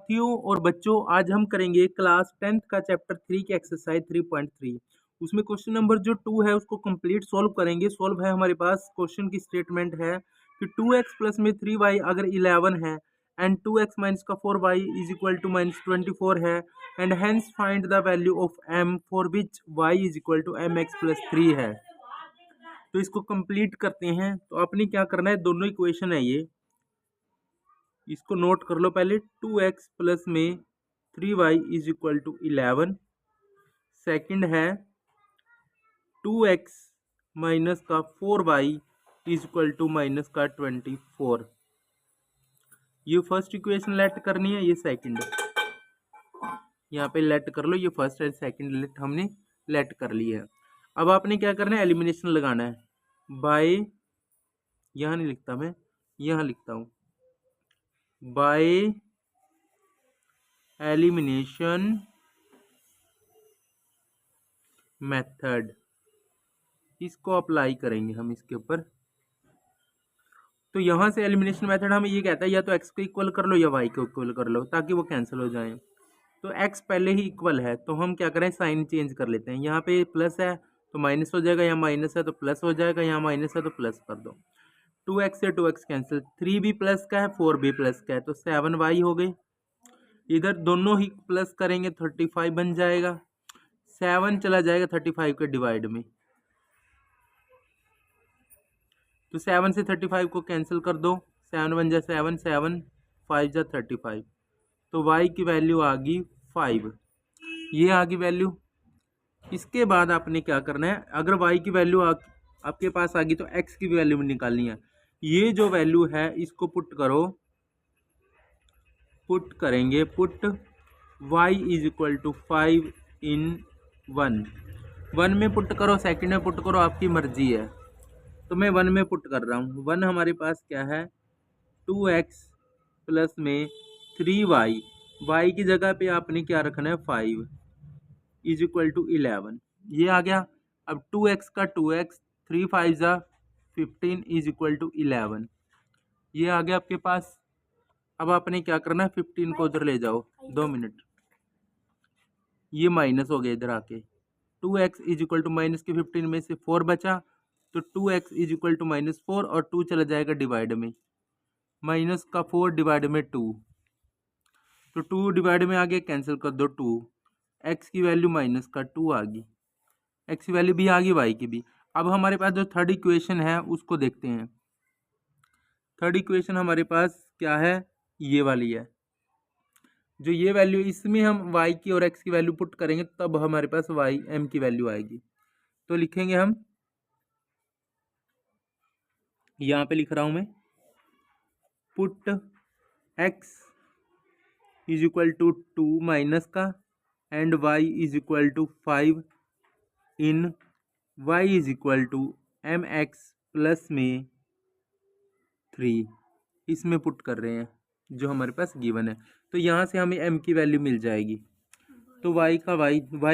साथियों और बच्चों, आज हम करेंगे क्लास 10th का चैप्टर 3 की एक्सरसाइज 3.3। उसमें क्वेश्चन नंबर जो 2 है उसको कंप्लीट सॉल्व करेंगे। सॉल्व है हमारे पास, क्वेश्चन की स्टेटमेंट है कि 2x प्लस में 3y अगर 11 है एंड 2x माइनस का 4y is equal to minus 24 है and hence find the value of m for which y is equal to mx plus 3 है। तो इसको कंप्लीट करते हैं। तो आपने क्या करना है, दोनों इक्वेशन है ये, इसको नोट कर लो पहले। 2x प्लस में 3y is equal to 11। Second है 2x माइनस का 4y is equal to minus का 24। ये फर्स्ट इक्वेशन लेट करनी है, ये सेकंड। यहाँ पे लेट कर लो, ये फर्स्ट है, सेकंड लेट हमने लेट कर लिया है। अब आपने क्या करना है, एलिमिनेशन लगाना है बाय, यहाँ नहीं लिखता मैं, यहाँ लिखता हूँ बाय एलिमिनेशन मेथड। इसको अप्लाई करेंगे हम इसके ऊपर। तो यहाँ से एलिमिनेशन मेथड हमें ये कहता है या तो x को इक्वल कर लो या y को इक्वल कर लो ताकि वो कैंसिल हो जाए। तो x पहले ही इक्वल है तो हम क्या करें, साइन चेंज कर लेते हैं। यहाँ पे प्लस है तो माइनस हो जाएगा, यहाँ माइनस है तो प्लस हो जाएगा, यहाँ माइनस है तो प्लस कर दो। 2x से 2x कैंसिल, 3 भी प्लस का है 4 भी प्लस का है तो 7y हो गई। इधर दोनों ही प्लस करेंगे 35 बन जाएगा। 7 चला जाएगा 35 के डिवाइड में, तो 7 से 35 को कैंसिल कर दो। 7 बन जाए 7, 7 5 जा 35, तो y की वैल्यू आ गई 5। ये आ गई वैल्यू। इसके बाद आपने क्या करना है, अगर y की वैल्यू आपके पास आ गई तो x की वैल्यू भी निकालनी है। ये जो वैल्यू है इसको पुट करो, पुट करेंगे, put y is equal to 5 in 1 में पुट करो, सेकंड में पुट करो, आपकी मर्जी है। तो मैं 1 में पुट कर रहा हूँ। 1 हमारे पास क्या है, 2x प्लस में 3y, y की जगह पे आपने क्या रखना है 5 इज इक्वल टू 11। ये आ गया। अब 2x का 2x, 3 5 जा 15 इज इक्वल टू 11। ये आ गया आपके पास। अब आपने क्या करना है, 15 को उधर ले जाओ, 2 मिनट, ये माइनस हो गया इधर आके। 2x is equal to minus के 15 में से 4 बचा, तो 2x is equal to minus 4 और 2 चला जाएगा डिवाइड में, माइनस का 4 डिवाइड में 2, तो 2 डिवाइड में आ गया, कैंसिल कर दो 2। x की वैल्यू माइनस का 2 आ गई, x की वैल्यू भी आ गई, y की भी। अब हमारे पास जो थर्ड इक्वेशन है उसको देखते हैं। थर्ड इक्वेशन हमारे पास क्या है, ये वाली है। जो ये वैल्यू, इसमें हम y की और x की वैल्यू पुट करेंगे तब हमारे पास y m की वैल्यू आएगी। तो लिखेंगे हम, यहाँ पे लिख रहा हूँ मैं, put x is equal to 2 minus का and y is equal to 5 in y is equal to mx plus में 3, इसमें पुट कर रहे हैं जो हमारे पास गिवन है। तो यहाँ से हमें m की वैल्यू मिल जाएगी। तो y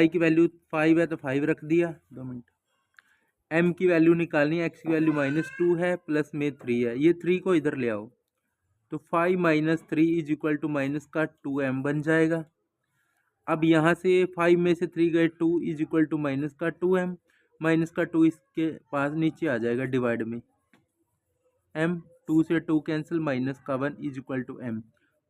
की वैल्यू 5 है तो 5 रख दिया, 2 मिनट। m की वैल्यू निकालनी है, x की वैल्यू -2 है प्लस में 3 है, ये 3 को इधर ले आओ, तो 5 minus 3 is equal to minus का 2m बन जाएगा। अब यहाँ से 5 में से 3 गए, 2 इज इक्वल टू माइनस का 2m, माइनस का 2 इसके पास नीचे आ जाएगा डिवाइड में, m 2 से 2 कैंसिल, माइनस का 1 इज इक्वल टू m।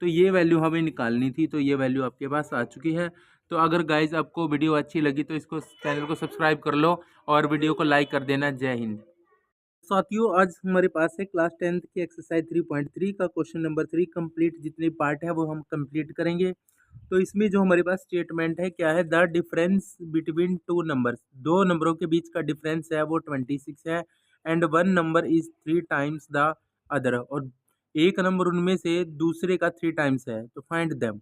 तो ये वैल्यू हमें निकालनी थी, तो ये वैल्यू आपके पास आ चुकी है। तो अगर गाइज आपको वीडियो अच्छी लगी तो इसको, चैनल को सब्सक्राइब कर लो और वीडियो को लाइक कर देना। जय हिंद। साथियों, आज हमारे पास है क्लास 10th की एक्सरसाइज 3.3 का क्वेश्चन नंबर 3 कंप्लीट। जितने पार्ट है वो हम कंप्लीट करेंगे। तो इसमें जो हमारे पास स्टेटमेंट है क्या है, the difference between two numbers, दो नंबरों के बीच का डिफरेंस है वो 26 है and one number is 3 times the other, और एक नंबर उनमें से दूसरे का 3 टाइम्स है, तो फाइंड देम,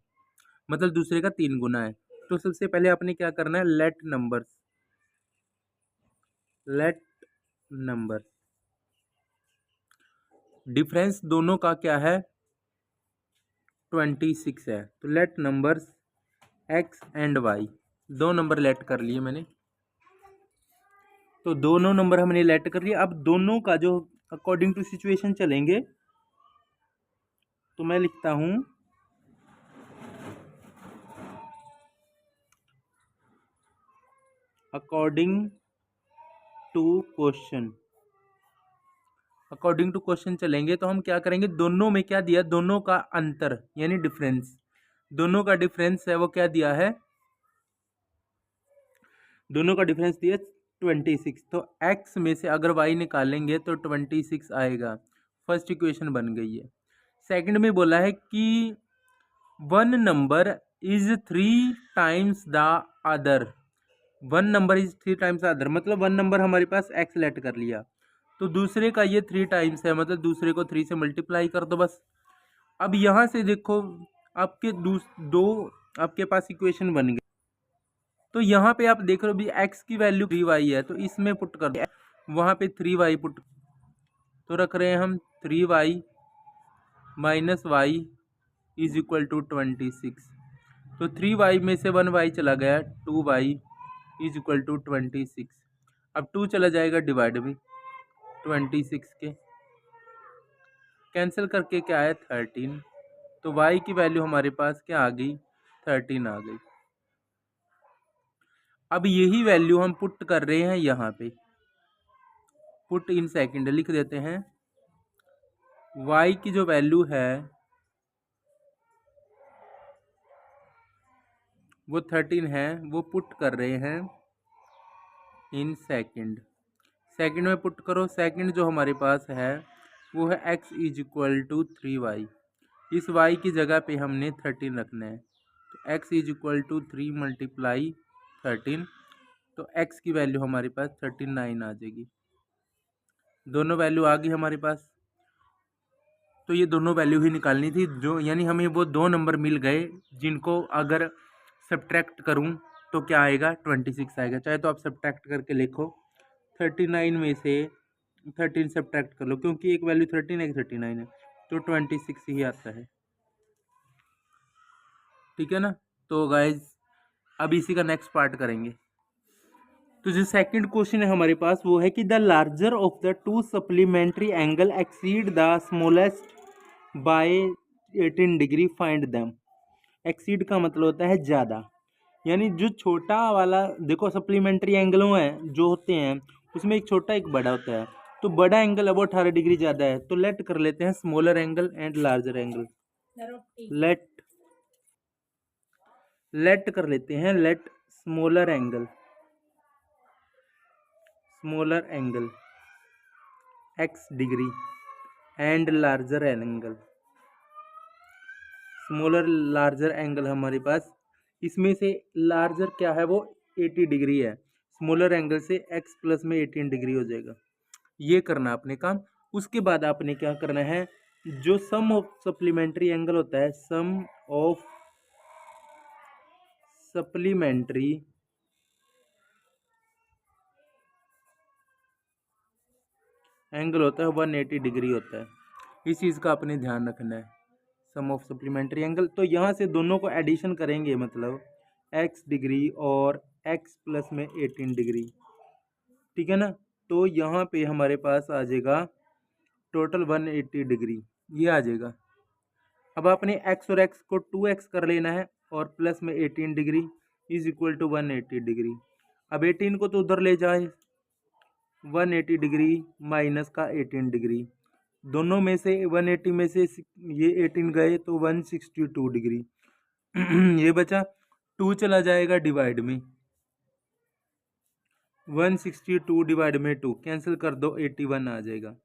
मतलब दूसरे का 3 गुना है। तो सबसे पहले आपने क्या करना है, लेट नंबर डिफरेंस दोनों का क्या है 26 है। तो late numbers x and y, दो नंबर लेट कर लिए मैंने। तो दोनों नंबर हमने लेट कर लिया। अब दोनों का जो अकॉर्डिंग टू सिचुएशन चलेंगे, तो मैं लिखता हूं अकॉर्डिंग टू क्वेश्चन चलेंगे तो हम क्या करेंगे, दोनों में क्या दिया, दोनों का अंतर यानी डिफरेंस, दोनों का डिफरेंस है वो क्या दिया है, दोनों का डिफरेंस दिया 26। तो x में से अगर y निकालेंगे तो 26 आएगा। फर्स्ट इक्वेशन बन गई है। सेकंड में बोला है कि one number is 3 times the other, one number is 3 times the other, मतलब वन नंबर हमारे पास x लेट कर लिया तो दूसरे का ये 3 टाइम्स है, मतलब दूसरे को 3 से मल्टीप्लाई कर दो बस। अब यहाँ से देखो आपके दो आपके पास इक्वेशन बन गई। तो यहाँ पे आप देख रहे हो भी x की वैल्यू 3y है तो इसमें पुट कर दो, वहाँ पे 3y पुट तो रख रहे हैं हम 3y minus y is equal to 26। तो 3y में से 1y चला गया, 2y इज इक्वल टू 26। अब 2 चला जाएगा डिवाइड में 26 के, कैंसिल करके क्या है 13। तो y की वैल्यू हमारे पास क्या आ गई, 13 आ गई। अब यही वैल्यू हम पुट कर रहे हैं यहाँ पे, पुट इन सेकंड लिख देते हैं। y की जो वैल्यू है वो 13 है, वो पुट कर रहे हैं इन सेकंड। सेकंड में पुट करो, सेकंड जो हमारे पास है वो है x is equal to 3y। इस y की जगह पे हमने 13 रखना है, तो x is equal to 3 multiply 13, तो x की वैल्यू हमारे पास 39 आ जाएगी। दोनों वैल्यू आ गई हमारे पास। तो ये दोनों वैल्यू ही निकालनी थी, जो यानी हमें वो दो नंबर मिल गए जिनको अगर सब्ट्रैक्ट करूं तो क्या आएगा, 26 आएगा। चाहे तो आप सब्ट्रैक्ट करके लिखो, 39 में से 13 सब्ट्रैक्ट कर लो, क्योंकि एक वैल्यू 13 एक 39 है तो 26 ही आता है। ठीक है ना। तो गाइज अब इसी का नेक्स्ट पार्ट करेंगे। तो जो सेकंड क्वेश्चन है हमारे पास वो है कि the larger of the two supplementary angle exceed the smallest by 18 degree, find them. Exceed का मतलब होता है ज़्यादा, यानी जो छोटा वाला देखो सप्लीमेंट्री एंगलों हैं जो होते हैं उसमें एक छोटा एक बड़ा होता है, तो बड़ा एंगल है वो 18 डिग्री ज़्यादा है, तो लेट कर लेते हैं smaller angle and larger angle. Let कर लेते हैं, let smaller angle x degree and larger angle, smaller larger angle हमारे पास, इसमें से लार्जर क्या है वो 80 डिग्री है, स्मॉलर एंगल से x प्लस में 18 डिग्री हो जाएगा। ये करना आपने काम। उसके बाद आपने क्या करना है, जो सम ऑफ सप्लीमेंट्री एंगल होता है, सम ऑफ सप्लीमेंट्री एंगल होता है 180 डिग्री होता है, इस चीज़ का आपने ध्यान रखना है, सम ऑफ सप्लीमेंट्री एंगल। तो यहाँ से दोनों को एडिशन करेंगे, मतलब x डिग्री और x प्लस में 18 डिग्री, ठीक है ना। तो यहाँ पे हमारे पास आ जाएगा टोटल 180 डिग्री, ये आ जाएगा। अब आपने x और x को 2x कर लेना है और प्लस में 18 degree is equal to 180 degree. अब 18 को तो उधर ले जाए, 180 डिग्री माइनस का 18 डिग्री, दोनों में से 180 में से ये 18 गए तो 162 डिग्री ये बचा, 2 चला जाएगा डिवाइड में, 162 डिवाइड में 2 कैंसिल कर दो, 81 आ जाएगा।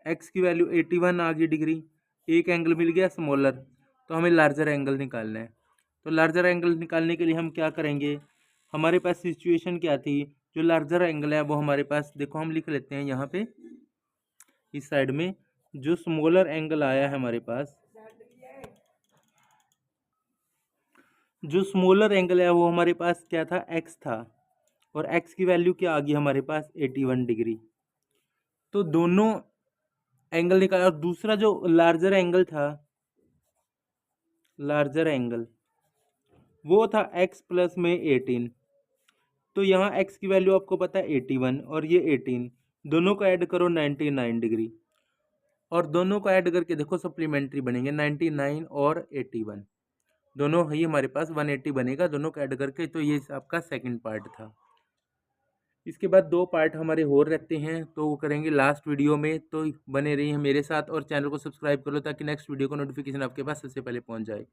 x की वैल्यू 81 आ गई डिग्री, एक एंगल मिल गया स्मॉलर, तो हमें लार्जर एंगल निकालना है। तो लार्जर एंगल निकालने के लिए हम क्या करेंगे, हमारे पास सिचुएशन क्या थी, जो लार्जर एंगल है वो हमारे पास देखो हम लिख लेते हैं यहाँ पे इस साइड में, जो स्मॉलर एंगल आया है हमारे पास, जो स्मॉलर एंगल है वो हमारे पास क्या था, x था, और x की वैल्यू क्या आ गई हमारे पास 81 डिग्री। तो दोनों एंगल निकाला, और दूसरा जो लार्जर एंगल था, लार्जर एंगल वो था x प्लस में 18, तो यहाँ x की वैल्यू आपको पता है 81 और ये 18, दोनों को ऐड करो 99 डिग्री, और दोनों को ऐड करके देखो सप्लीमेंट्री बनेंगे 99 और 81, दोनों ही हमारे पास 180 बनेगा दोनों को ऐड करके। तो ये आपका सेकंड पार्ट था। इसके बाद 2 पार्ट हमारे और रहते हैं, तो वो करेंगे लास्ट वीडियो में। तो बने रहिए मेरे साथ और चैनल को सब्सक्राइब कर लो ताकि नेक्स्ट वीडियो का नोटिफिकेशन आपके पास सबसे पहले पहुंच जाए।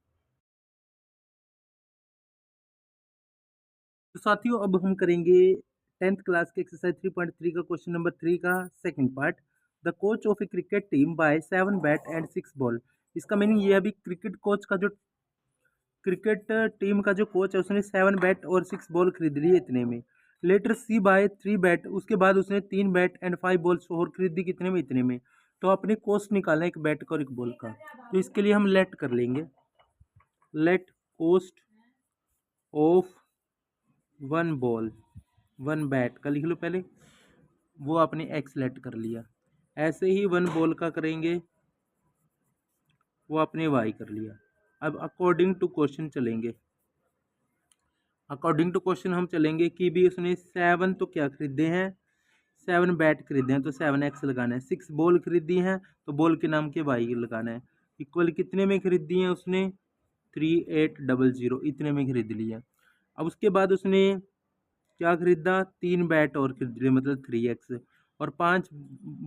तो साथियों अब हम करेंगे 10th क्लास के एक्सरसाइज 3.3 का क्वेश्चन नंबर 3 का second part. The coach of a cricket team buy 7 bat and 6 ball. इसका मीनिंग ये अभी क्रिकेट कोच का जो क्रिकेट टीम का जो कोच है उसने 7 बैट और 6 बॉल खरीद लिए इतने में। लेटर सी बाय 3 बैट, उसके बाद उसने 3 बैट एंड 5 बॉल्स और खरीदी कितने में, इतने में। तो अपने कॉस्ट निकालना एक बैट का और एक बॉल का। तो इसके लिए हम लेट कर लेंगे, let cost of 1 ball 1 bat का लिख लो पहले, वो आपने एक्स लेट कर लिया। ऐसे ही 1 बॉल का करेंगे, वो आपने वाई कर लिया। अब अकॉर्डिंग टू क्वेश्चन चलेंगे, अकॉर्डिंग टू क्वेश्चन हम चलेंगे कि भी उसने 7 तो क्या खरीदे हैं, 7 बैट खरीदे हैं तो 7x लगाना है। 6 बॉल खरीदी हैं तो बॉल के नाम के वाई लगाना है। इक्वल कितने में खरीदी हैं उसने, 3800 इतने में खरीद लिया। अब उसके बाद उसने क्या खरीदा, 3 बैट और खरीद लिए मतलब 3x, और 5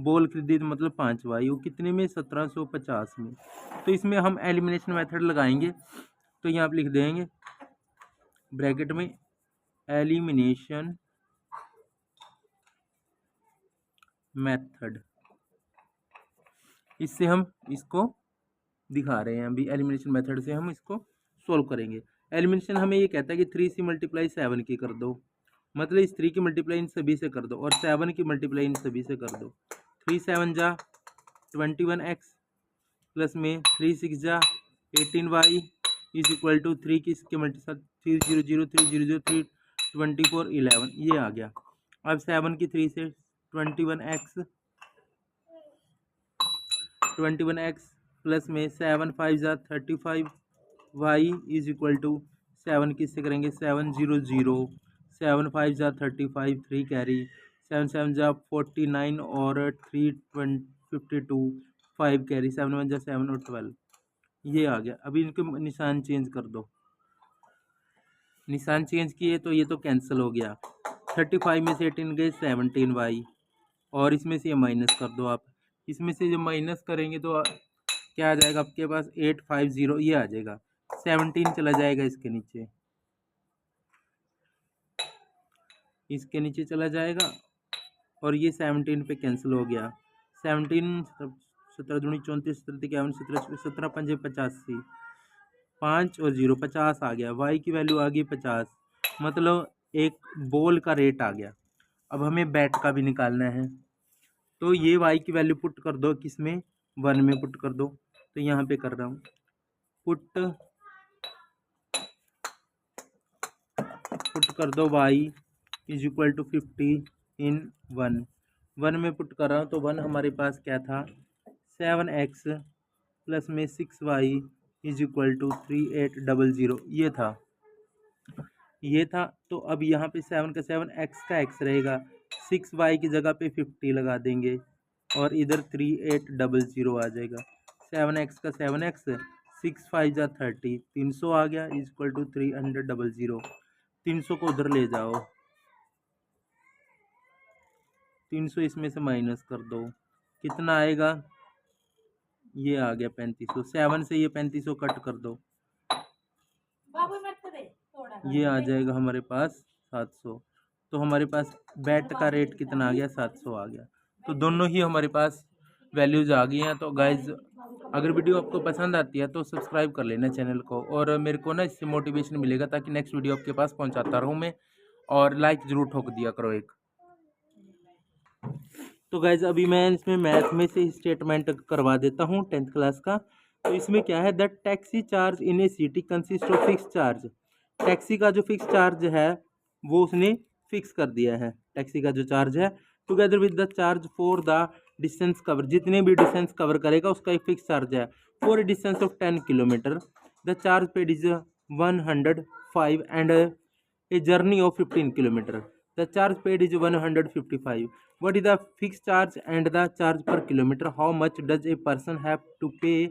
बॉल खरीदी तो मतलब 5y, वो कितने में, 1750 में। तो इसमें हम एलिमिनेशन मेथड लगाएंगे, तो यहाँ आप लिख देंगे ब्रैकेट में एलिमिनेशन मेथड। इससे हम इसको दिखा रहे हैं, अभी एलिमिनेशन मेथड से हम इसको सॉल्व करेंगे। एलिमिनेशन हमें ये कहता है कि 3 से मल्टीप्लाई 7 की कर दो, मतलब इस 3 की मल्टीप्लाई इन सभी से कर दो और 7 की मल्टीप्लाई इन सभी से कर दो। 3 7 जा 21x प्लस में 3 6 जा 18y इज इक्वल टू 3 की इसके मल्टीप्लाई 300 300 3 24 11, ये आ गया। अब 7 की 3 से 21x प्लस में 7 5 जा 35 y इज इक्वल टू 7 किससे करेंगे 700 7 5 जा 35 3 कैरी 7 7 जा 49 और 3 52 5 कैरी 7 1 जा 7 और 12, ये आ गया। अभी इनके निशान चेंज कर दो, निशान चेंज किए तो ये तो कैंसिल हो गया। 35 में से 18 गए 17y, और इसमें से ये माइनस कर दो आप। इसमें से जब माइनस करेंगे तो क्या आ जाएगा आपके पास 850, ये आ जाएगा। 17 चला जाएगा इसके नीचे, इसके नीचे चला जाएगा और ये 17 पे कैंसिल हो गया। 17 17 दूनी 34 17 51 17 17 पंजे 85, 5 और 0 50 आ गया। y की वैल्यू आ गई 50, मतलब एक बॉल का रेट आ गया। अब हमें बैट का भी निकालना है, तो ये y की वैल्यू पुट कर दो, किसमें 1 में पुट कर दो। तो यहाँ पे कर रहा हूँ पुट कर दो y इज इक्वल टू 50 इन 1 में पुट कर रहा हूँ। तो 1 हमारे पास क्या था 7x प्लस में 6y इज इक्वल टू 3800, ये था। तो अब यहाँ पे 7 का 7 x का x रहेगा, 6y की जगह पे 50 लगा देंगे और इधर 3800 आ जाएगा। 7x का 7x 6 5 जा 30 300 आ गया इज इक्वल टू 300 300 को उधर ले जाओ, 300 इसमें से माइनस कर दो, कितना आएगा, ये आ गया 3500। 7 से ये 3500 कट कर दो, ये आ जाएगा हमारे पास 700। तो हमारे पास बैट का रेट कितना आ गया 700 आ गया। तो दोनों ही हमारे पास वैल्यूज आ गई हैं। तो गाइज अगर वीडियो आपको पसंद आती है तो सब्सक्राइब कर लेना चैनल को, और मेरे को ना इससे मोटिवेशन मिलेगा ताकि नेक्स्ट वीडियो आपके पास पहुंचाता रहूं मैं, और लाइक जरूर ठोक दिया करो एक। तो गाइज अभी मैं इसमें मैथ में से स्टेटमेंट करवा देता हूँ 10th क्लास का। तो इसमें क्या है, the taxi charge in A city consist of fix charge. Taxi का जो फिक्स चार्ज है वो उसने फिक्स कर दिया है, टैक्सी का जो चार्ज है, together with the charge for the distance cover, जितने भी डिस्टेंस कवर करेगा उसका एक फिक्स चार्ज है। For a distance of 10 kilometre the charge paid is 105 and a journey of 15 kilometre the charge paid is 155। What is the fixed charge and the charge per kilometer? How much does a person have to pay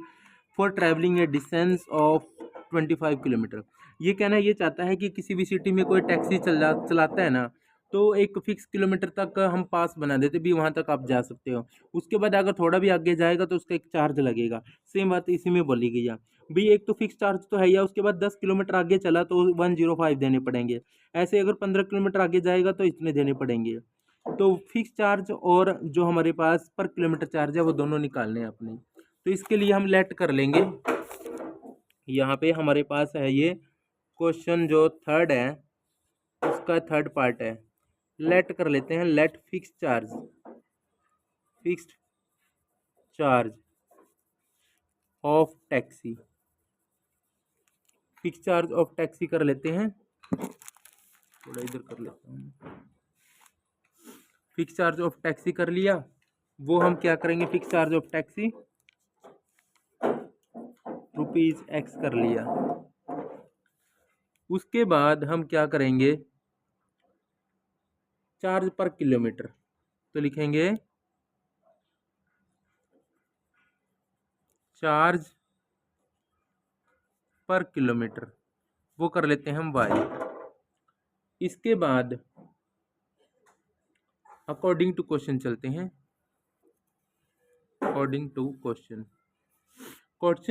for traveling a distance of 25 kilometre? ये कहना ये चाहता है कि किसी भी city में कोई टैक्सी चलाता है ना, तो एक फिक्स किलोमीटर तक हम पास बना देते भी, वहाँ तक आप जा सकते हो। उसके बाद अगर थोड़ा भी आगे जाएगा तो उसका एक चार्ज लगेगा। सेम बात इसी में बोली गई है भाई, एक तो फिक्स चार्ज तो है ही, उसके बाद 10 किलोमीटर आगे चला तो 105 देने पड़ेंगे। ऐसे अगर 15 किलोमीटर आगे जाएगा तो इतने देने पड़ेंगे। तो फिक्स चार्ज और जो हमारे पास पर किलोमीटर चार्ज है वो दोनों निकालने हैं अपने। तो इसके लिए हम लेट कर लेंगे। यहाँ पे हमारे पास है ये क्वेश्चन जो थर्ड है उसका थर्ड पार्ट है। लेट कर लेते हैं, let fixed charge of taxi, fix charge of taxi कर लेते हैं। थोड़ा इधर कर लेता हूँ। फिक्स चार्ज ऑफ टैक्सी कर लिया। वो हम क्या करेंगे, fix charge of taxi ₹X कर लिया। उसके बाद हम क्या करेंगे, चार्ज पर किलोमीटर, तो लिखेंगे चार्ज पर किलोमीटर, वो कर लेते हैं हम Y। इसके बाद अकॉर्डिंग टू क्वेश्चन चलते हैं। अकॉर्डिंग टू क्वेश्चन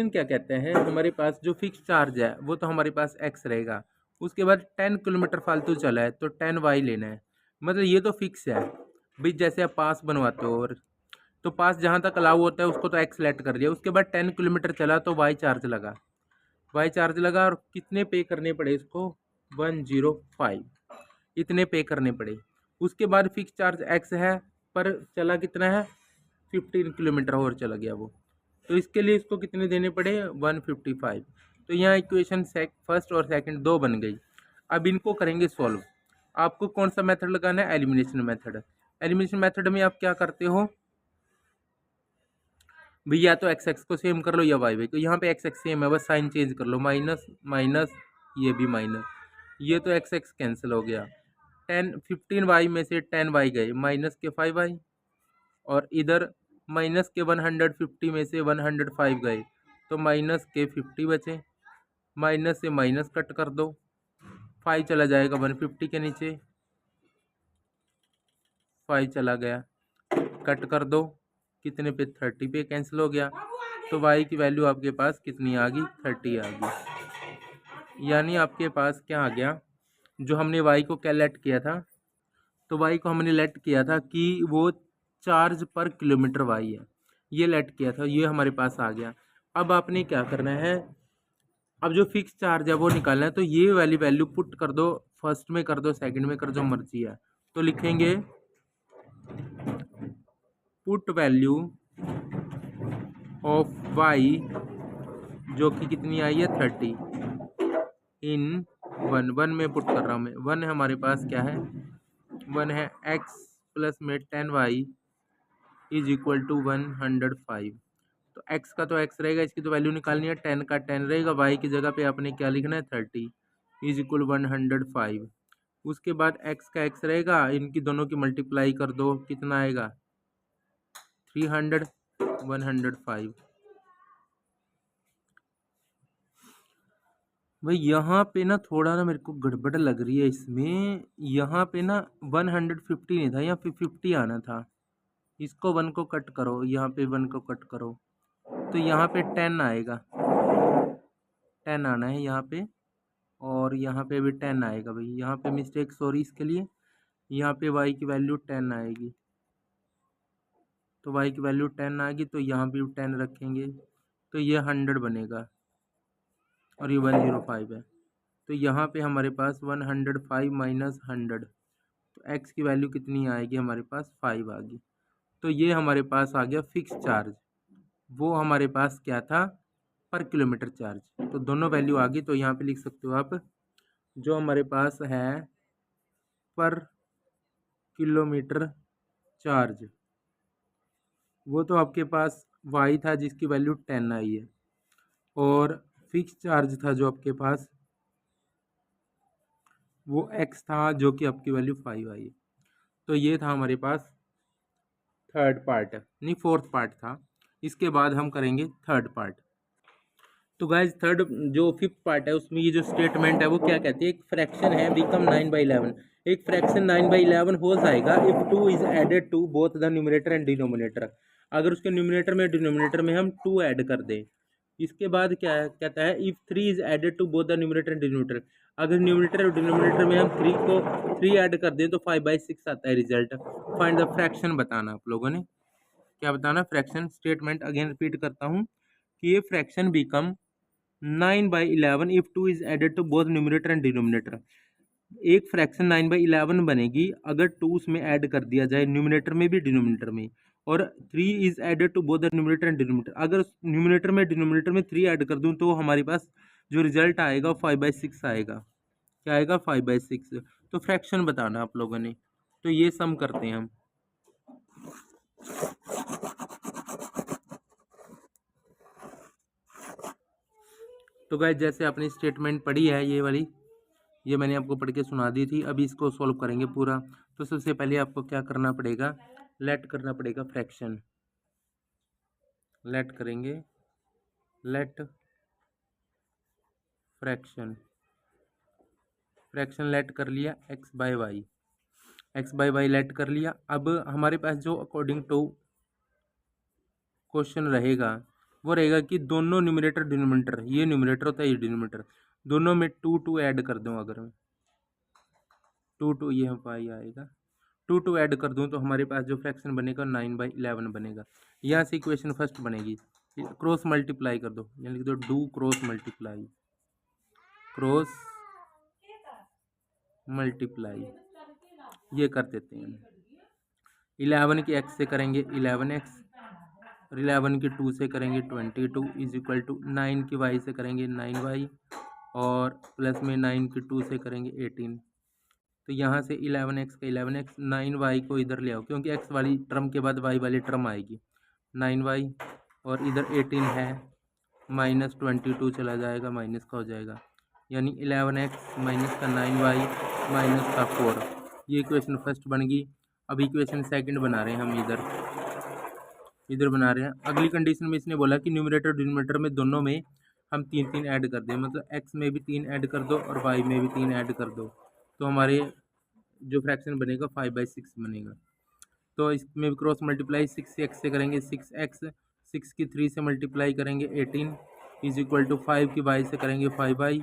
क्या कहते हैं, हमारे पास जो फिक्स चार्ज है वो तो हमारे पास X रहेगा। उसके बाद 10 किलोमीटर फालतू चला है तो 10Y लेना है। मतलब ये तो फिक्स है भाई, जैसे आप पास बनवाते हो और तो पास जहाँ तक अलाउ होता है उसको तो X सेलेक्ट कर लिया। उसके बाद 10 किलोमीटर चला तो Y चार्ज लगा, और कितने पे करने पड़े इसको, 105 इतने पे करने पड़े। उसके बाद फिक्स चार्ज X है पर चला कितना है, 15 किलोमीटर और चला गया वो, तो इसके लिए इसको कितने देने पड़े, 155। तो यहाँ इक्वेशन फर्स्ट और सेकंड दो बन गई। अब इनको करेंगे सॉल्व। आपको कौन सा मेथड लगाना है, एलिमिनेशन मेथड। एलिमिनेशन मेथड में आप क्या करते हो भैया, या तो एक्स एक्स को सेम कर लो या वाई वाई को। यहाँ पे एक्स एक्स सेम है, बस साइन चेंज कर लो, माइनस माइनस, ये भी माइनस, ये तो एक्स एक्स कैंसिल हो गया। 15y में से 10y गए, माइनस के 5y, और इधर माइनस के 150 में से 105 गए तो माइनस के 50 बचे। माइनस से माइनस कट कर दो, 5 चला जाएगा 150 के नीचे, 5 चला गया, कट कर दो, कितने पे, 30 पे कैंसिल हो गया। तो y की वैल्यू आपके पास कितनी आ गई, 30 आ गई। यानी आपके पास क्या आ गया, जो हमने y को क्या लेट किया था, तो y को हमने लेट किया था कि वो चार्ज पर किलोमीटर y है, ये लेट किया था, ये हमारे पास आ गया। अब आपने क्या करना है, अब जो फिक्स चार्ज है वो निकालना है। तो ये वाली वैल्यू पुट कर दो, फर्स्ट में कर दो, सेकंड में कर दो, मर्जी है। तो लिखेंगे पुट वैल्यू ऑफ y जो कि कितनी आई है, 30 इन 1 में पुट कर रहा हूँ मैं। 1 है हमारे पास, क्या है, 1 है x प्लस में 10y इज इक्वल टू 105। तो x का तो x रहेगा, इसकी तो वैल्यू निकालनी है, 10 का 10 रहेगा, y की जगह पे आपने क्या लिखना है, 30 इज इक्वल 105। उसके बाद x का x रहेगा, इनकी दोनों की मल्टीप्लाई कर दो, कितना आएगा, 300, 105। भाई यहाँ पे ना थोड़ा ना मेरे को गड़बड़ लग रही है इसमें। यहाँ पे ना 150 नहीं था, यहाँ पे 50 आना था। इसको 1 को कट करो, यहाँ पे 1 को कट करो, तो यहाँ पे 10 आएगा, 10 आना है यहाँ पे, और यहाँ पे भी 10 आएगा। भाई यहाँ पे मिस्टेक, सॉरी इसके लिए। यहाँ पे y की वैल्यू 10 आएगी, तो y की वैल्यू 10 आएगी, तो यहाँ भी 10 रखेंगे, तो ये 100 बनेगा, और ये 105 है। तो यहाँ पे हमारे पास 105 माइनस 100, तो x की वैल्यू कितनी आएगी, हमारे पास 5 आ गई। तो ये हमारे पास आ गया फिक्स चार्ज, वो हमारे पास क्या था, पर किलोमीटर चार्ज। तो दोनों वैल्यू आ गई। तो यहाँ पे लिख सकते हो आप, जो हमारे पास है पर किलोमीटर चार्ज, वो तो आपके पास y था जिसकी वैल्यू 10 आई है, और फिक्स चार्ज था जो आपके पास, वो x था जो कि आपकी वैल्यू 5 आई है। तो ये था हमारे पास थर्ड पार्ट, नहीं फोर्थ पार्ट था। इसके बाद हम करेंगे थर्ड पार्ट। तो गाइज थर्ड जो फिफ्थ पार्ट है उसमें ये जो स्टेटमेंट है वो क्या कहती है, एक फ्रैक्शन है बिकम 9/11, एक फ्रैक्शन 9/11 हो जाएगा if 2 is added to both the numerator and denominator, अगर उसके न्यूमरेटर में डिनोमिनेटर में हम 2 ऐड कर दें। इसके बाद क्या है, कहता है if 3 is added to both the numerator and denominator, अगर न्यूमरेटर और डिनोमिनेटर में हम 3 ऐड कर दें तो 5/6 आता है रिजल्ट। फाइंड द फ्रैक्शन बताना आप लोगों ने, क्या बताना, फ्रैक्शन। स्टेटमेंट अगेन रिपीट करता हूँ कि ये fraction become 9/11 if 2 is added to both numerator and denominator, एक फ्रैक्शन 9/11 बनेगी अगर 2 उसमें ऐड कर दिया जाए, न्यूमरेटर में भी डिनोमिनेटर में, और 3 is added to both the numerator and denominator, अगर न्यूमरेटर में डिनोमिनेटर में 3 ऐड कर दूं तो हमारे पास जो रिजल्ट आएगा 5/6 आएगा। क्या आएगा, 5/6। तो फ्रैक्शन बताना आप लोगों ने, तो ये सम करते हैं हम। तो गाइस जैसे आपने स्टेटमेंट पढ़ी है ये वाली, ये मैंने आपको पढ़ के सुना दी थी, अभी इसको सॉल्व करेंगे पूरा। तो सबसे पहले आपको क्या करना पड़ेगा, लेट करना पड़ेगा फ्रैक्शन, लेट करेंगे, लेट फ्रैक्शन, फ्रैक्शन लेट कर लिया x/y, x/y लेट कर लिया। अब हमारे पास जो अकॉर्डिंग टू क्वेश्चन रहेगा वो रहेगा कि दोनों न्यूमरेटर डिनोमिनेटर, ये न्यूमरेटर होता है ये डिनोमिनेटर, दोनों में 2 ऐड कर दूँ, अगर मैं 2 ये पाई आएगा, 2 ऐड कर दूं तो हमारे पास जो फ्रैक्शन बनेगा 9/11 बनेगा। यहाँ से इक्वेशन फर्स्ट बनेगी, क्रॉस मल्टीप्लाई कर दो, यानी लिख दो do cross multiply, cross multiply, ये कर देते हैं। 11 की x से करेंगे 11x, और 11 की 2 से करेंगे 22 इज इक्वल टू 9 की y से करेंगे 9y, और प्लस में 9 की 2 से करेंगे 18। तो यहाँ से 11x का 11x, 9y को इधर ले आओ क्योंकि x वाली टर्म के बाद y वाली टर्म आएगी, 9y, और इधर 18 है, माइनस 22 चला जाएगा, माइनस का हो जाएगा, यानी 11x माइनस का 9y माइनस का 4, ये इक्वेशन फर्स्ट बन गई। अब इक्वेशन सेकंड बना रहे हैं हम, इधर बना रहे हैं। अगली कंडीशन में इसने बोला कि न्यूमरेटर डिनोमिनेटर में दोनों में हम 3 ऐड कर दें, मतलब x में भी 3 ऐड कर दो और y में भी 3 ऐड कर दो, तो हमारे जो फ्रैक्शन बनेगा 5/6 बनेगा। तो इसमें भी क्रॉस मल्टीप्लाई 6x से करेंगे 6x, 6 की 3 से मल्टीप्लाई करेंगे 18 इज इक्वल टू 5 की y से करेंगे 5y,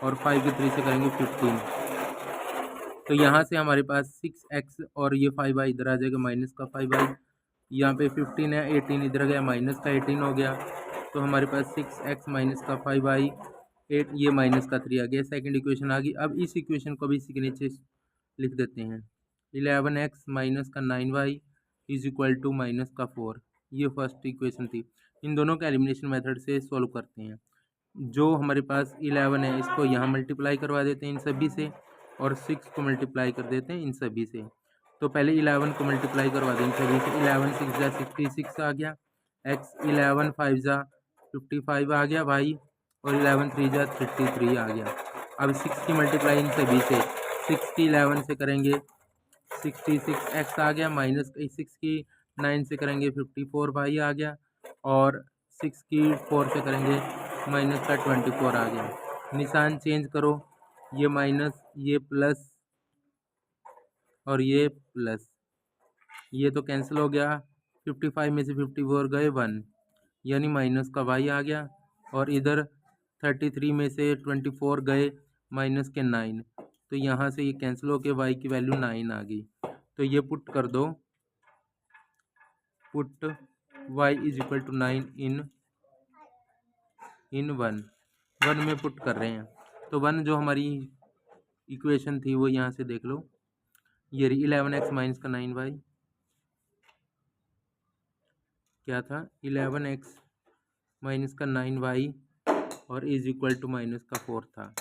और 5 की 3 से करेंगे 15। तो यहाँ से हमारे पास 6x और ये 5y इधर आ जाएगा, माइनस का 5y, यहाँ पे 15 है, 18 इधर गया, माइनस का 18 हो गया, तो हमारे पास 6x माइनस का 5y 8, ये माइनस का 3 आ गया, सेकंड इक्वेशन आ गई। अब इस इक्वेशन को भी इसी के नीचे लिख देते हैं, 11x माइनस का 9y is equal to minus का 4, ये फर्स्ट इक्वेशन थी। इन दोनों का एलिमिनेशन मेथड से सॉल्व करते हैं। जो हमारे पास 11 है इसको यहाँ मल्टीप्लाई करवा देते हैं इन सभी से, और 6 को मल्टीप्लाई कर देते हैं इन सभी से। तो पहले 11 को मल्टीप्लाई करवा दें इन सभी से, 11 6 जा 66 आ गया, x 11 5 जा 55 आ गया भाई, और 11 3 जा 33 आ गया। अब 6 की मल्टीप्लाई इन सभी से, 6 की 11 से करेंगे 66x आ गया, माइनस 6 की 9 से करेंगे 54 भाई आ गया, और 6 की 4 से करेंगे माइनस का 24 आ गया। निशान चेंज करो, ये माइनस ये प्लस और ये प्लस, ये तो कैंसिल हो गया, 55 में से 54 गए 1, यानी माइनस का y आ गया, और इधर 33 में से 24 गए माइनस के 9, तो यहाँ से ये कैंसिल होकर y की वैल्यू 9 आ गई। तो ये पुट कर दो, put y is equal to 9 in 1 में पुट कर रहे हैं। तो 1 जो हमारी इक्वेशन थी वो यहाँ से देख लो, ये 11x माइनस का 9y क्या था, 11x माइनस का 9y और इज इक्वल टू माइनस का 4 था।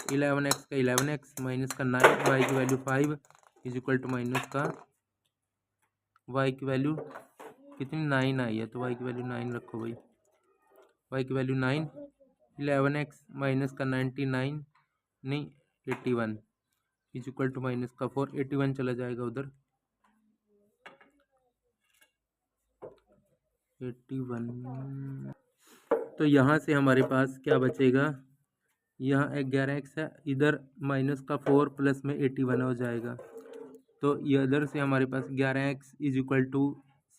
11x का 11x माइनस का 9y की value 5 is equal to minus का y की वैल्यू कितनी 9 आई है, तो y की वैल्यू 9 रखो भाई, y की वैल्यू 9, 11x माइनस का 99 नहीं 81 इज इक्वल टू माइनस का 4, 81 चला जाएगा उधर, 81 तो यहाँ से हमारे पास क्या बचेगा, यहाँ 11x है, इधर माइनस का 4 प्लस में 81 हो जाएगा। तो इधर से हमारे पास 11x इज इक्वल टू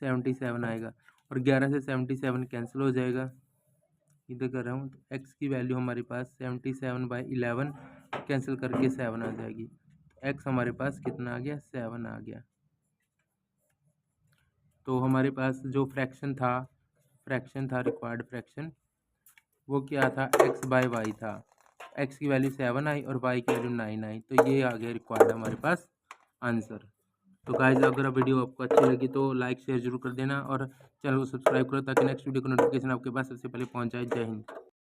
77 आएगा और 11 से 77 कैंसिल हो जाएगा। इधर कर रहा हूँ तो x की वैल्यू हमारे पास 77/11 कैंसिल करके 7 आ जाएगी। x हमारे पास कितना आ गया, 7 आ गया। तो हमारे पास जो फ्रैक्शन था रिक्वायर्ड फ्रैक्शन, वो क्या था, x/y था। x की वैल्यू 7 आई और y की वैल्यू 9 आई, तो ये आ गया रिक्वायर्ड हमारे पास आंसर। तो गाइस अगर वीडियो आपको अच्छी लगी तो लाइक शेयर जरूर कर देना और चैनल को सब्सक्राइब करो ताकि नेक्स्ट वीडियो का नोटिफिकेशन आपके पास सबसे पहले पहुंच जाए। जय हिंद।